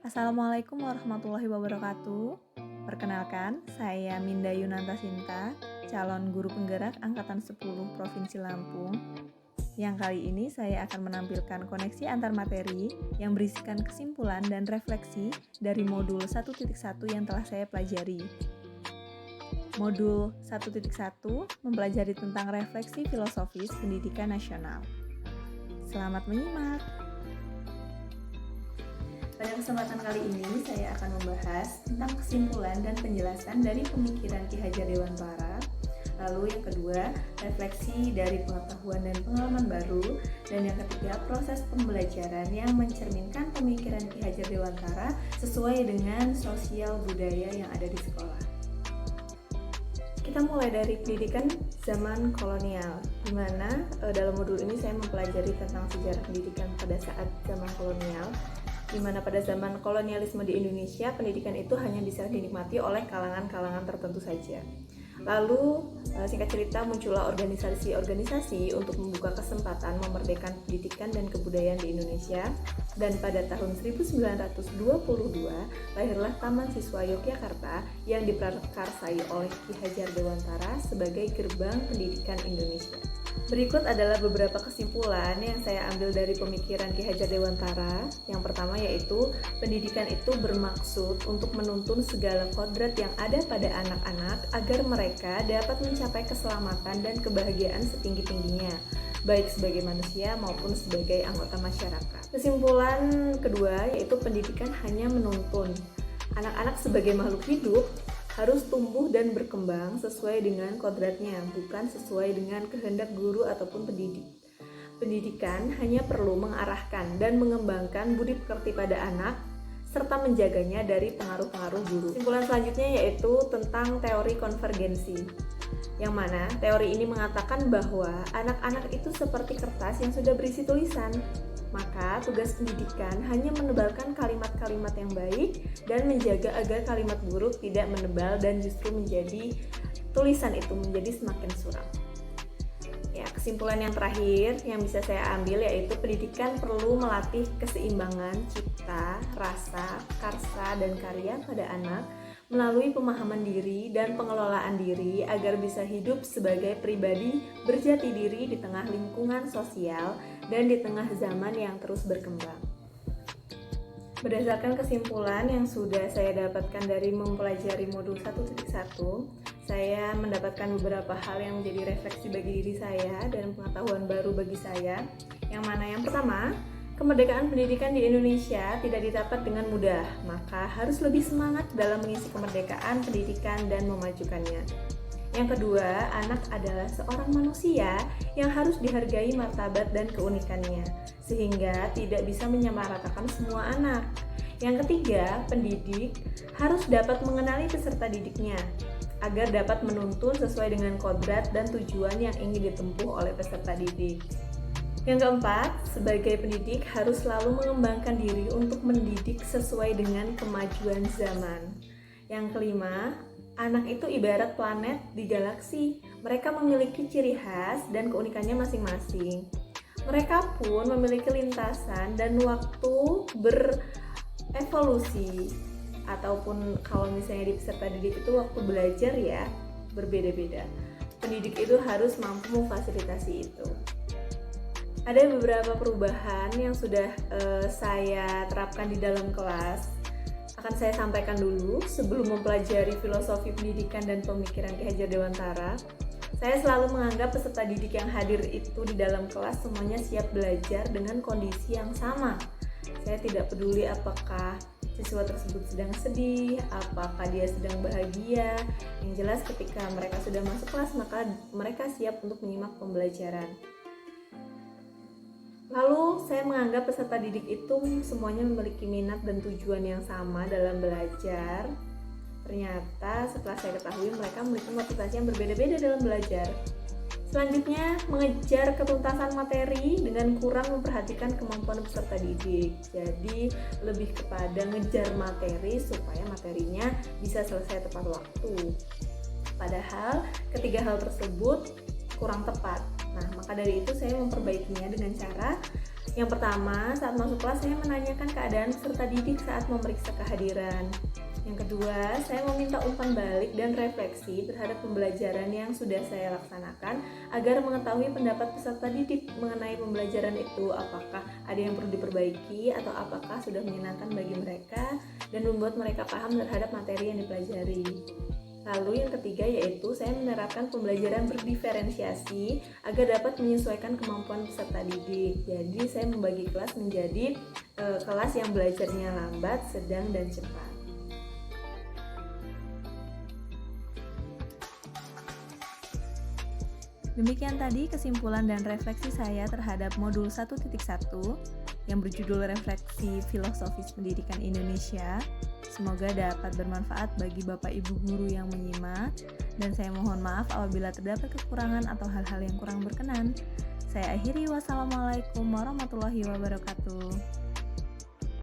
Assalamualaikum warahmatullahi wabarakatuh. Perkenalkan, saya Minda Yunanta Sinta, calon guru penggerak Angkatan 10 Provinsi Lampung. Yang kali ini saya akan menampilkan koneksi antar materi yang berisikan kesimpulan dan refleksi dari modul 1.1 yang telah saya pelajari. Modul 1.1 mempelajari tentang refleksi filosofis pendidikan nasional. Selamat menyimak. Pada kesempatan kali ini, saya akan membahas tentang kesimpulan dan penjelasan dari pemikiran Ki Hajar Dewantara. Lalu yang kedua, refleksi dari pengetahuan dan pengalaman baru. Dan yang ketiga, proses pembelajaran yang mencerminkan pemikiran Ki Hajar Dewantara sesuai dengan sosial budaya yang ada di sekolah. Kita mulai dari pendidikan zaman kolonial, di mana dalam modul ini saya mempelajari tentang sejarah pendidikan pada saat zaman kolonial, di mana pada zaman kolonialisme di Indonesia, pendidikan itu hanya bisa dinikmati oleh kalangan-kalangan tertentu saja. Lalu, singkat cerita, muncullah organisasi-organisasi untuk membuka kesempatan memerdekakan pendidikan dan kebudayaan di Indonesia. Dan pada tahun 1922, lahirlah Taman Siswa Yogyakarta yang diprakarsai oleh Ki Hajar Dewantara sebagai gerbang pendidikan Indonesia. Berikut adalah beberapa kesimpulan yang saya ambil dari pemikiran Ki Hajar Dewantara. Yang pertama yaitu, pendidikan itu bermaksud untuk menuntun segala kodrat yang ada pada anak-anak agar mereka dapat mencapai keselamatan dan kebahagiaan setinggi-tingginya, baik sebagai manusia maupun sebagai anggota masyarakat. Kesimpulan kedua yaitu pendidikan hanya menuntun. Anak-anak sebagai makhluk hidup harus tumbuh dan berkembang sesuai dengan kodratnya, bukan sesuai dengan kehendak guru ataupun pendidik. Pendidikan hanya perlu mengarahkan dan mengembangkan budi pekerti pada anak, serta menjaganya dari pengaruh-pengaruh guru. Kesimpulan selanjutnya yaitu tentang teori konvergensi, yang mana teori ini mengatakan bahwa anak-anak itu seperti kertas yang sudah berisi tulisan. Maka tugas pendidikan hanya menebalkan kalimat-kalimat yang baik dan menjaga agar kalimat buruk tidak menebal dan justru menjadi tulisan itu menjadi semakin suram. Ya, kesimpulan yang terakhir yang bisa saya ambil yaitu pendidikan perlu melatih keseimbangan cipta, rasa, karsa, dan karya pada anak melalui pemahaman diri dan pengelolaan diri agar bisa hidup sebagai pribadi berjati diri di tengah lingkungan sosial dan di tengah zaman yang terus berkembang. Berdasarkan kesimpulan yang sudah saya dapatkan dari mempelajari modul 1.1, saya mendapatkan beberapa hal yang menjadi refleksi bagi diri saya dan pengetahuan baru bagi saya. Yang mana yang pertama, kemerdekaan pendidikan di Indonesia tidak didapat dengan mudah, maka harus lebih semangat dalam mengisi kemerdekaan pendidikan dan memajukannya. Yang kedua, anak adalah seorang manusia yang harus dihargai martabat dan keunikannya, sehingga tidak bisa menyamaratakan semua anak. Yang ketiga, pendidik harus dapat mengenali peserta didiknya, agar dapat menuntun sesuai dengan kodrat dan tujuan yang ingin ditempuh oleh peserta didik. Yang keempat, sebagai pendidik harus selalu mengembangkan diri untuk mendidik sesuai dengan kemajuan zaman. Yang kelima, anak itu ibarat planet di galaksi. Mereka memiliki ciri khas dan keunikannya masing-masing. Mereka pun memiliki lintasan dan waktu berevolusi. Ataupun kalau misalnya di peserta didik itu waktu belajar ya, berbeda-beda. Pendidik itu harus mampu memfasilitasi itu. Ada beberapa perubahan yang sudah saya terapkan di dalam kelas. Akan saya sampaikan dulu sebelum mempelajari filosofi pendidikan dan pemikiran Ki Hajar Dewantara. Saya selalu menganggap peserta didik yang hadir itu di dalam kelas semuanya siap belajar dengan kondisi yang sama. Saya tidak peduli apakah siswa tersebut sedang sedih, apakah dia sedang bahagia. Yang jelas ketika mereka sudah masuk kelas, maka mereka siap untuk menyimak pembelajaran. Lalu saya menganggap peserta didik itu semuanya memiliki minat dan tujuan yang sama dalam belajar. Ternyata setelah saya ketahui mereka memiliki motivasi yang berbeda-beda dalam belajar. Selanjutnya, mengejar ketuntasan materi dengan kurang memperhatikan kemampuan peserta didik. Jadi lebih kepada ngejar materi supaya materinya bisa selesai tepat waktu. Padahal ketiga hal tersebut kurang tepat. Nah, maka dari itu saya memperbaikinya dengan cara Yang pertama, saat masuk kelas saya menanyakan keadaan peserta didik saat memeriksa kehadiran. Yang kedua, saya meminta umpan balik dan refleksi terhadap pembelajaran yang sudah saya laksanakan agar mengetahui pendapat peserta didik mengenai pembelajaran itu, apakah ada yang perlu diperbaiki atau apakah sudah menyenangkan bagi mereka dan membuat mereka paham terhadap materi yang dipelajari. Lalu yang ketiga yaitu saya menerapkan pembelajaran berdiferensiasi agar dapat menyesuaikan kemampuan peserta didik. Jadi saya membagi kelas menjadi kelas yang belajarnya lambat, sedang, dan cepat. Demikian tadi kesimpulan dan refleksi saya terhadap modul 1.1 yang berjudul Refleksi Filosofis Pendidikan Indonesia. Semoga dapat bermanfaat bagi Bapak Ibu guru yang menyimak, dan saya mohon maaf apabila terdapat kekurangan atau hal-hal yang kurang berkenan. Saya akhiri, wassalamualaikum warahmatullahi wabarakatuh.